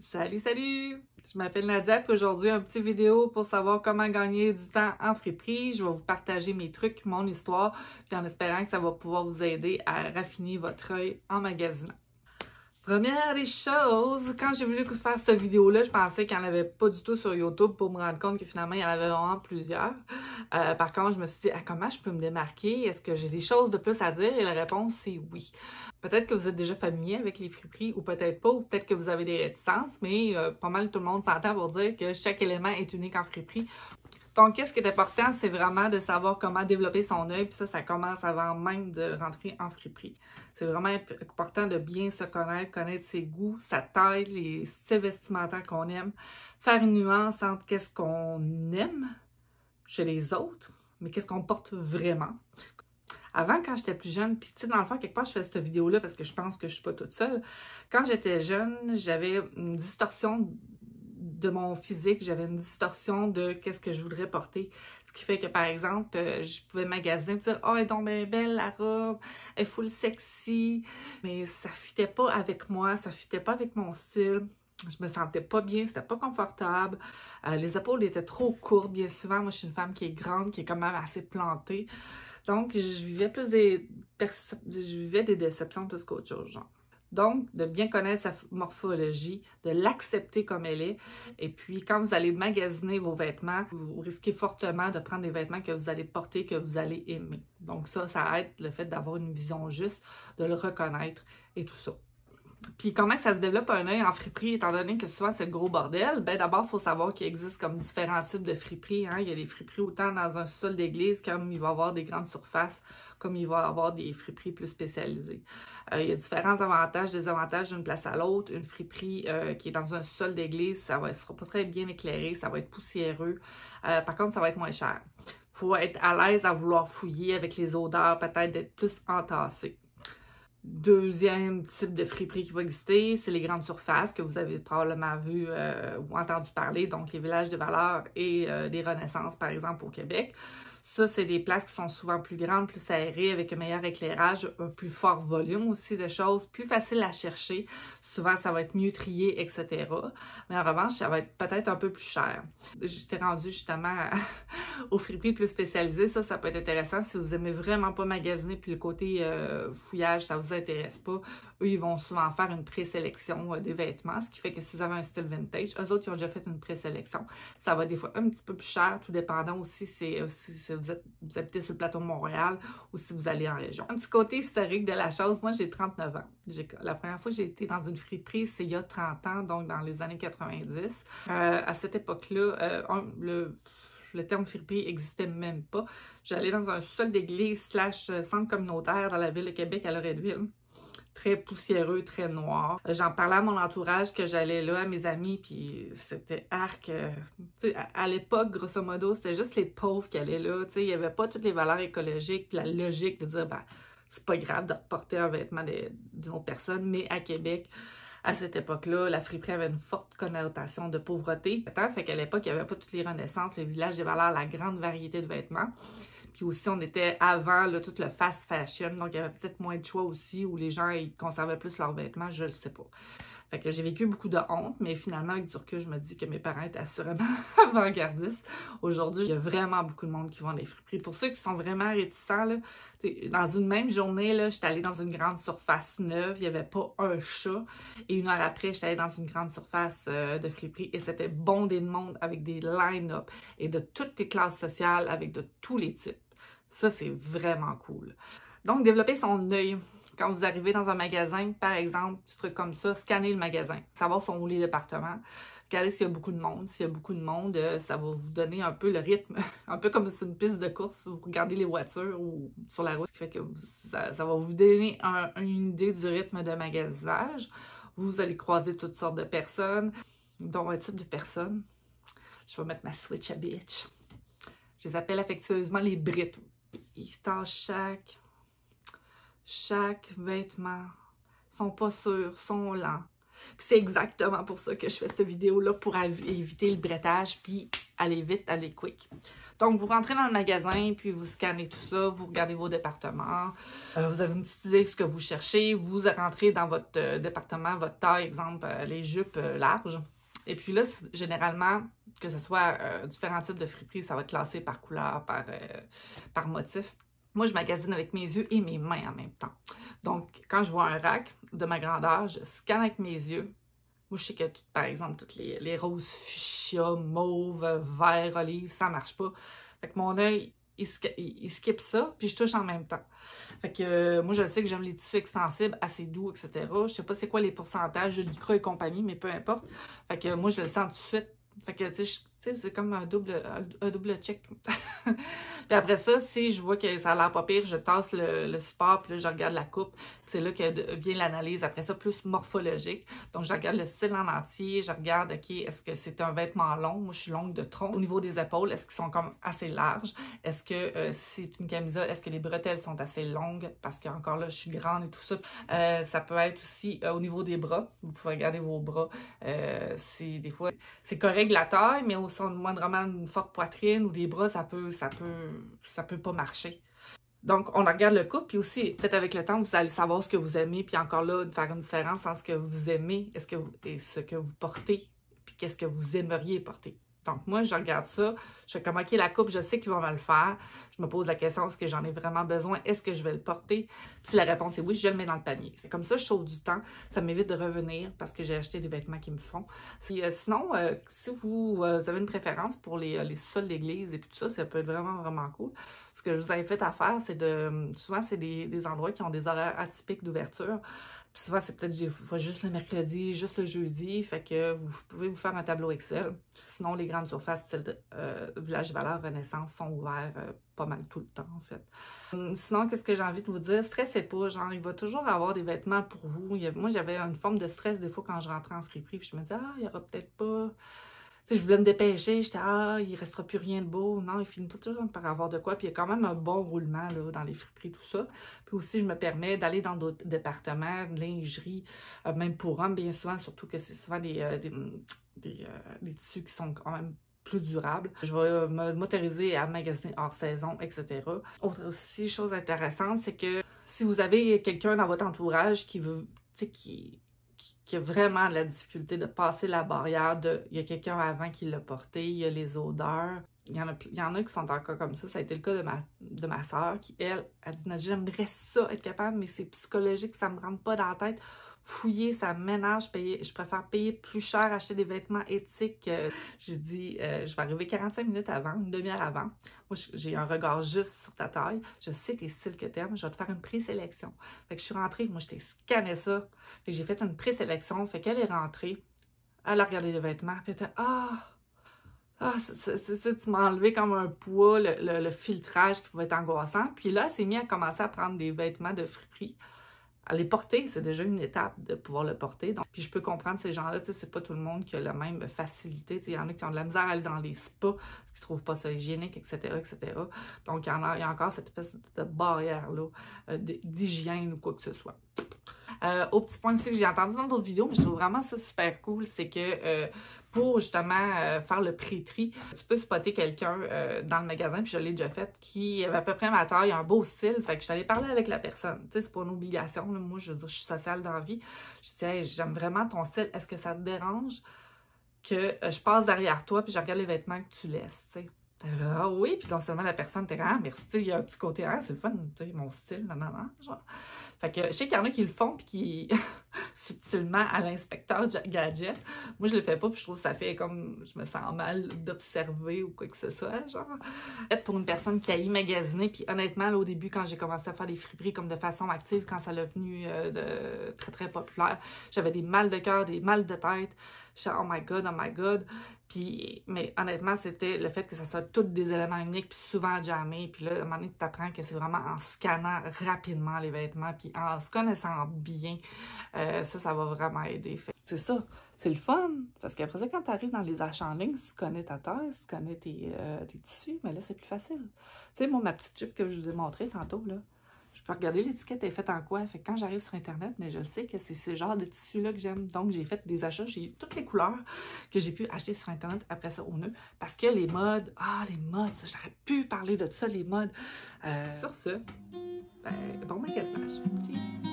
Salut, salut! Je m'appelle Nadia et aujourd'hui, un petit vidéo pour savoir comment gagner du temps en friperie. Je vais vous partager mes trucs, mon histoire, puis en espérant que ça va pouvoir vous aider à raffiner votre œil en magasinant. Première des choses, quand j'ai voulu faire cette vidéo-là, je pensais qu'il n'y en avait pas du tout sur YouTube pour me rendre compte que finalement, il y en avait vraiment plusieurs. Par contre, je me suis dit, comment je peux me démarquer? Est-ce que j'ai des choses de plus à dire? Et la réponse, c'est oui. Peut-être que vous êtes déjà familier avec les friperies ou peut-être pas, ou peut-être que vous avez des réticences, mais pas mal tout le monde s'entend pour dire que chaque élément est unique en friperie. Donc, qu'est-ce qui est important, c'est vraiment de savoir comment développer son œil, puis ça commence avant même de rentrer en friperie. C'est vraiment important de bien se connaître ses goûts, sa taille, les styles vestimentaires qu'on aime, faire une nuance entre qu'est-ce qu'on aime chez les autres, mais qu'est-ce qu'on porte vraiment. Avant, quand j'étais plus jeune, puis tu sais, dans le fond, quelque part, je fais cette vidéo-là parce que je pense que je suis pas toute seule. Quand j'étais jeune, j'avais une distorsion de mon physique, j'avais une distorsion de qu'est-ce que je voudrais porter. Ce qui fait que, par exemple, je pouvais magasiner et dire « Oh, elle est donc bien belle, la robe, elle est full sexy », mais ça fitait pas avec moi, ça fitait pas avec mon style. Je me sentais pas bien, c'était pas confortable. Les épaules étaient trop courtes, bien souvent. Moi, je suis une femme qui est grande, qui est quand même assez plantée. Donc, je vivais des déceptions plus qu'autre chose, genre. Donc, de bien connaître sa morphologie, de l'accepter comme elle est. Et puis, quand vous allez magasiner vos vêtements, vous risquez fortement de prendre des vêtements que vous allez porter, que vous allez aimer. Donc ça aide le fait d'avoir une vision juste, de le reconnaître et tout ça. Puis comment ça se développe un œil en friperie, étant donné que souvent c'est le gros bordel? Ben d'abord, il faut savoir qu'il existe comme différents types de friperies. Hein? Il y a des friperies autant dans un sol d'église, comme il va y avoir des grandes surfaces, comme il va y avoir des friperies plus spécialisées. Il y a différents avantages, désavantages d'une place à l'autre. Une friperie qui est dans un sol d'église, ça ne sera pas très bien éclairé, ça va être poussiéreux. Par contre, ça va être moins cher. Il faut être à l'aise à vouloir fouiller avec les odeurs, peut-être d'être plus entassé. Deuxième type de friperie qui va exister, c'est les grandes surfaces que vous avez probablement vu ou entendu parler, donc les villages de valeurs et des renaissances, par exemple, au Québec. Ça, c'est des places qui sont souvent plus grandes, plus aérées, avec un meilleur éclairage, un plus fort volume aussi de choses, plus facile à chercher. Souvent, ça va être mieux trié, etc. Mais en revanche, ça va être peut-être un peu plus cher. J'étais rendue justement aux friperies plus spécialisées. Ça peut être intéressant si vous aimez vraiment pas magasiner, puis le côté fouillage, ça vous intéresse pas. Eux, ils vont souvent faire une présélection des vêtements, ce qui fait que si vous avez un style vintage, eux autres, ils ont déjà fait une présélection. Ça va des fois un petit peu plus cher, tout dépendant aussi si vous habitez sur le plateau de Montréal ou si vous allez en région. Un petit côté historique de la chose, moi j'ai 39 ans. La première fois que j'ai été dans une friperie, c'est il y a 30 ans, donc dans les années 90. À cette époque-là, le terme friperie n'existait même pas. J'allais dans un sol d'église / centre communautaire dans la ville de Québec à Loretteville. Très poussiéreux, très noir. J'en parlais à mon entourage que j'allais là, à mes amis, puis c'était arc. À l'époque, grosso modo, c'était juste les pauvres qui allaient là. Il n'y avait pas toutes les valeurs écologiques, la logique de dire, ben, c'est pas grave de porter un vêtement d'une autre personne, mais à Québec, à cette époque-là, la friperie avait une forte connotation de pauvreté. Fait qu'à l'époque, il n'y avait pas toutes les renaissances, les villages des valeurs, la grande variété de vêtements. Puis aussi, on était avant là, tout le fast fashion, donc il y avait peut-être moins de choix aussi, où les gens ils conservaient plus leurs vêtements, je le sais pas. Fait que j'ai vécu beaucoup de honte, mais finalement, avec du recul, je me dis que mes parents étaient assurément avant-gardistes. Aujourd'hui, il y a vraiment beaucoup de monde qui vont dans les friperies. Pour ceux qui sont vraiment réticents, là, dans une même journée, là, j'étais allée dans une grande surface neuve, il n'y avait pas un chat. Et une heure après, j'étais allée dans une grande surface de friperie et c'était bondé de monde avec des line-up et de toutes les classes sociales, avec de tous les types. Ça, c'est vraiment cool. Donc, développer son œil. Quand vous arrivez dans un magasin, par exemple, petit truc comme ça, scannez le magasin, savoir sont où les départements, regardez s'il y a beaucoup de monde. S'il y a beaucoup de monde, ça va vous donner un peu le rythme, un peu comme sur une piste de course, vous regardez les voitures ou sur la route, ce qui fait que ça va vous donner une idée du rythme de magasinage. Vous allez croiser toutes sortes de personnes, dont un type de personnes. Je vais mettre ma switch à bitch. Je les appelle affectueusement les Brites. Ils tâchent chaque vêtement. Ils sont pas sûrs, sont lents. C'est exactement pour ça que je fais cette vidéo-là, pour éviter le brettage, puis aller vite, aller quick. Donc, vous rentrez dans le magasin, puis vous scannez tout ça, vous regardez vos départements, vous avez une petite idée de ce que vous cherchez, vous rentrez dans votre département, votre taille, exemple, les jupes larges. Et puis là, généralement, que ce soit différents types de friperies, ça va être classé par couleur, par motif. Moi, je magasine avec mes yeux et mes mains en même temps. Donc, quand je vois un rack de ma grandeur, je scanne avec mes yeux. Moi, je sais que, par exemple, toutes les roses fuchsia, mauve, vert, olive, ça marche pas. Fait que mon œil, il skip ça, puis je touche en même temps. Fait que moi, je sais que j'aime les tissus extensibles, assez doux, etc. Je sais pas c'est quoi les pourcentages de Lycra et compagnie, mais peu importe. Fait que moi, je le sens tout de suite. Fait que, tu sais, c'est comme un double check. Puis après ça, si je vois que ça a l'air pas pire, je tasse le support, puis là, je regarde la coupe. C'est là que vient l'analyse. Après ça, plus morphologique. Donc, je regarde le style en entier. Je regarde, OK, est-ce que c'est un vêtement long? Moi, je suis longue de tronc. Au niveau des épaules, est-ce qu'ils sont comme assez larges? Est-ce que c'est une camisole? Est-ce que les bretelles sont assez longues? Parce qu'encore là, je suis grande et tout ça. Ça peut être aussi au niveau des bras. Vous pouvez regarder vos bras. Des fois, c'est correct la taille, mais au sein de moindrement une forte poitrine ou des bras, ça peut pas marcher. Donc, on regarde le couple, puis aussi, peut-être avec le temps, vous allez savoir ce que vous aimez, puis encore là, de faire une différence entre ce que vous aimez et ce que vous portez, puis qu'est-ce que vous aimeriez porter. Donc, moi, je regarde ça, je fais comme, OK, la coupe, je sais qu'il va me le faire. Je me pose la question, est-ce que j'en ai vraiment besoin? Est-ce que je vais le porter? Puis si la réponse est oui, je le mets dans le panier. C'est comme ça, je sauve du temps. Ça m'évite de revenir parce que j'ai acheté des vêtements qui me font. Sinon, si vous avez une préférence pour les sols d'église et tout ça, ça peut être vraiment, vraiment cool. Ce que je vous invite à faire, c'est souvent, c'est des endroits qui ont des horaires atypiques d'ouverture. Puis souvent, c'est peut-être juste le mercredi, juste le jeudi. Fait que vous pouvez vous faire un tableau Excel. Sinon, les grandes surfaces, style Village Valeur, Renaissance, sont ouverts pas mal tout le temps, en fait. Sinon, qu'est-ce que j'ai envie de vous dire? Stressez pas, genre, il va toujours avoir des vêtements pour vous. Moi, j'avais une forme de stress des fois quand je rentrais en friperie, puis je me disais, il y aura peut-être pas... Tu sais, je voulais me dépêcher, j'étais, il restera plus rien de beau. Non, il finit toujours par avoir de quoi. Puis il y a quand même un bon roulement là, dans les friperies, tout ça. Puis aussi, je me permets d'aller dans d'autres départements, de lingerie, même pour hommes, bien souvent, surtout que c'est souvent des tissus qui sont quand même plus durables. Je vais m'autoriser à magasiner hors saison, etc. Autre aussi chose intéressante, c'est que si vous avez quelqu'un dans votre entourage qui veut, tu sais, qui a vraiment la difficulté de passer la barrière il y a quelqu'un avant qui l'a porté, il y a les odeurs. Il y en a qui sont encore comme ça. Ça a été le cas de ma soeur qui, elle, a dit « J'aimerais ça être capable, mais c'est psychologique, ça me rentre pas dans la tête. Fouiller, ça m'énerve, je préfère payer plus cher, acheter des vêtements éthiques. » J'ai dit « Je vais arriver 45 minutes avant, une demi-heure avant. Moi, j'ai un regard juste sur ta taille. Je sais tes styles que t'aimes. Je vais te faire une présélection. » Fait que je suis rentrée, moi, je t'ai scanné ça. Fait que j'ai fait une présélection. Fait qu'elle est rentrée. Elle a regardé les vêtements. Puis elle était tu m'as enlevé comme un poids, le filtrage qui pouvait être angoissant. Puis là, elle s'est mise à commencer à prendre des vêtements de friperie. À les porter, c'est déjà une étape de pouvoir le porter. Donc, puis je peux comprendre ces gens-là, tu sais, c'est pas tout le monde qui a la même facilité. Tu sais, il y en a qui ont de la misère à aller dans les spas, parce qu'ils trouvent pas ça hygiénique, etc., etc. Donc, il y a encore cette espèce de barrière-là, d'hygiène ou quoi que ce soit. Au petit point aussi que j'ai entendu dans d'autres vidéos, mais je trouve vraiment ça super cool, c'est que pour justement faire le pré-tri, tu peux spotter quelqu'un dans le magasin, puis je l'ai déjà fait, qui avait à peu près ma taille, un beau style, fait que je suis allée parler avec la personne. Tu sais, c'est pas une obligation, là. Moi, je veux dire, je suis sociale dans la vie. Je dis, hey, j'aime vraiment ton style, est-ce que ça te dérange que je passe derrière toi, puis je regarde les vêtements que tu laisses, tu sais? Ah oui, puis non seulement la personne était merci, tu sais, il y a un petit côté, c'est le fun, tu sais, mon style, non, genre. Fait que je sais qu'il y en a qui le font, puis qui, subtilement, à l'inspecteur gadget, moi je le fais pas, puis je trouve que ça fait comme, je me sens mal d'observer ou quoi que ce soit, genre. Être pour une personne qui a magasiner, puis honnêtement, là, au début, quand j'ai commencé à faire des friperies comme de façon active, quand ça l'a venu de très, très populaire, j'avais des mal de cœur, des mal de tête. J'étais, oh my God. Puis, mais honnêtement, c'était le fait que ça soit tous des éléments uniques, puis souvent jammés. Puis là, à un moment donné, tu apprends que c'est vraiment en scannant rapidement les vêtements, puis en se connaissant bien, ça va vraiment aider. C'est ça, c'est le fun. Parce qu'après ça, quand tu arrives dans les achats en ligne, tu connais ta taille, tu connais tes tissus, mais là, c'est plus facile. Tu sais, moi, ma petite jupe que je vous ai montrée tantôt, là, je peux regarder l'étiquette est faite en quoi. Fait que quand j'arrive sur Internet, mais je sais que c'est ce genre de tissu-là que j'aime. Donc, j'ai fait des achats. J'ai eu toutes les couleurs que j'ai pu acheter sur Internet après ça au nœud. Parce que les modes, les modes, j'aurais pu parler de ça, les modes. Sur ce, bon magasinage. Cheers!